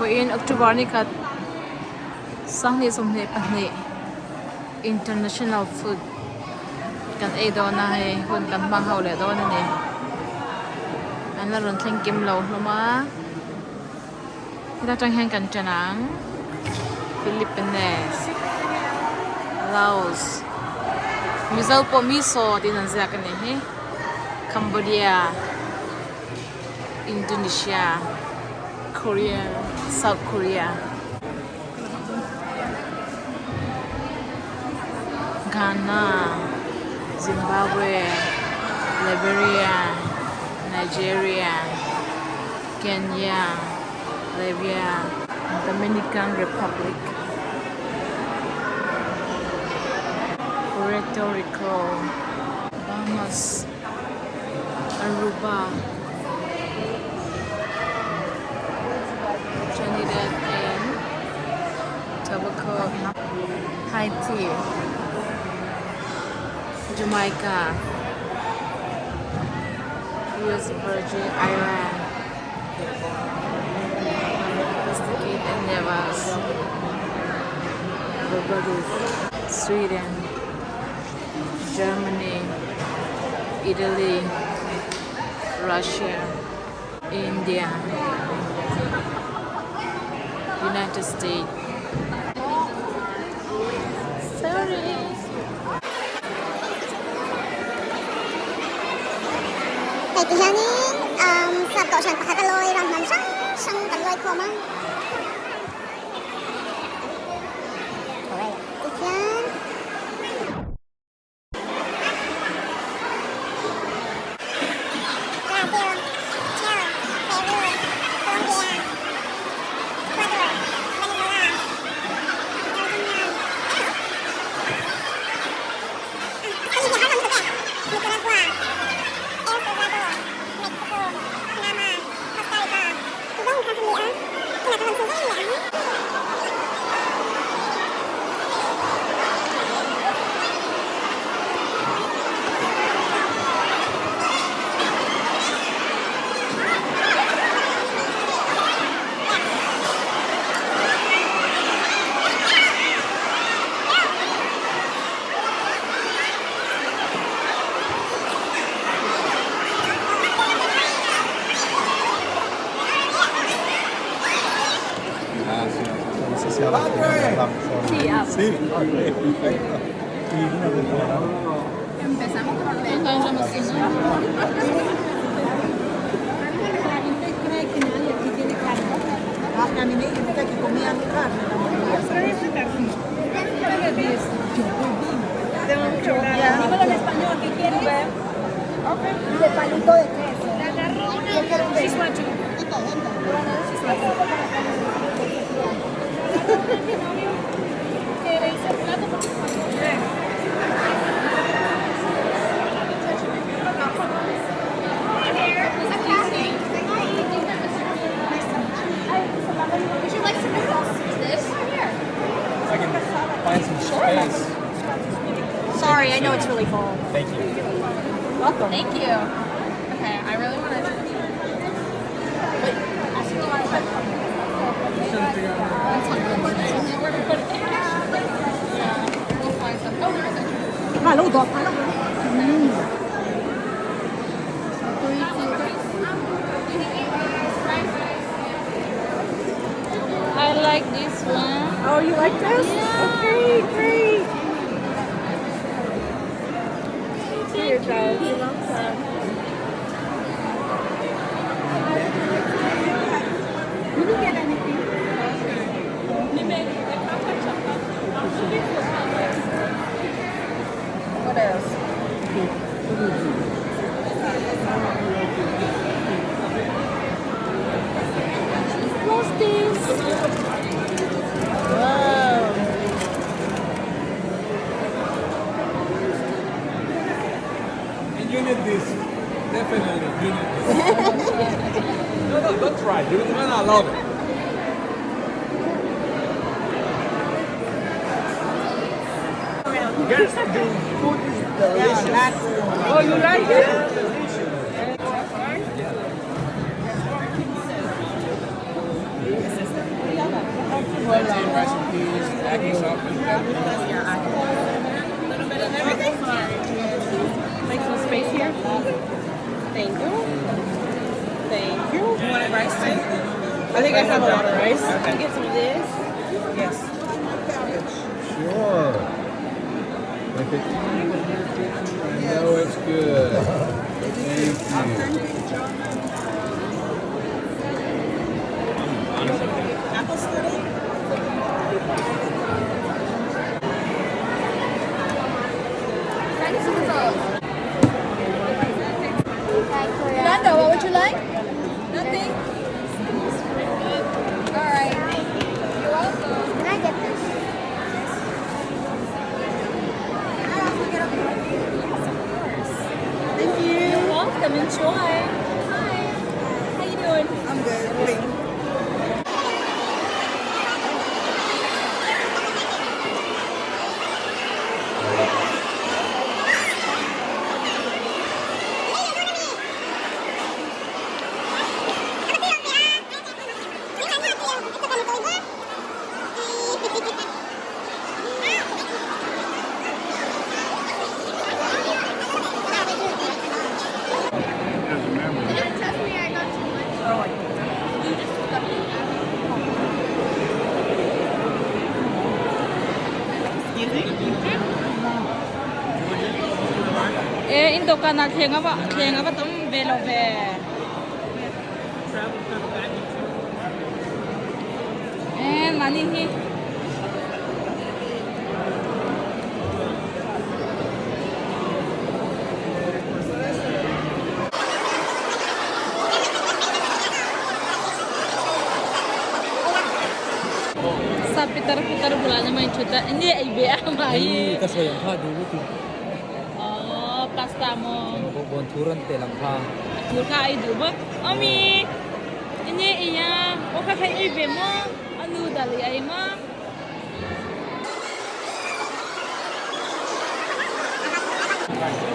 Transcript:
in October ni kat sang ni som ne pahni international food kan e do na he hun kan ma hau le do na ni an la ron thleng kim lo hloma kita tang hang kan chanang Philippines Laos Misal po miso din ang siya kan he Cambodia Indonesia Korea South Korea Ghana, Zimbabwe, Liberia, Nigeria, Kenya, Libya, Dominican Republic, Puerto Rico, Bahamas, Aruba, Trinidad and Tobago, Haiti, Jamaica, US Virgin Island, Cascade and Nevas, Barbados, Sweden, Germany, Italy, Russia, India, United States. Sorry. Thì kia ní sắp tổ sản phát lôi làm sang tận lôi khô mà. Sí, Sí, ok. Y una de fuera. empezamos con la gente La gente cree que nadie aquí tiene carne. A mí me gusta que comían carne. Dímelo en español, ¿qué quieres? De palito de queso. ¿Queréis el plato? Would you like some noodles? This? Here. I can find some space. Sorry, I know it's really full. Thank you. Welcome. Thank you. Okay, I really want to. We'll find some. Oh, there's a. มาลูกดอกมาลูก I like this one. Oh, you like this? Okay, great. Here, child. You love that. You didn't get anything. What else? What's this? Wow. And you need this. Definitely, you need this. No, don't try. You're gonna love it. Yes, the food is delicious. Oh, you like it? plantain, rice and peas, Aggie sauce. Make some space here. Thank you. Thank you. You want rice too? I think I have a lot of rice. Can you get some of this? Yes. Sure. If it's I know it's good. Thank you. Apple strudel? Nanda, what would you like? Nothing? Alright. You're welcome. Can I get this? Thank you. You're welcome. Enjoy. Hi. How you doing? I'm good. Indo ka na khenga ba tum velo ve mani hi sa pitar bulanya main chuta ini ai be mai ka soyang kha du tu pasta mo bon thuran te lang kha thur ka ai du ba ami ini iya o ka khai ai be mo anu dali ai ma Right.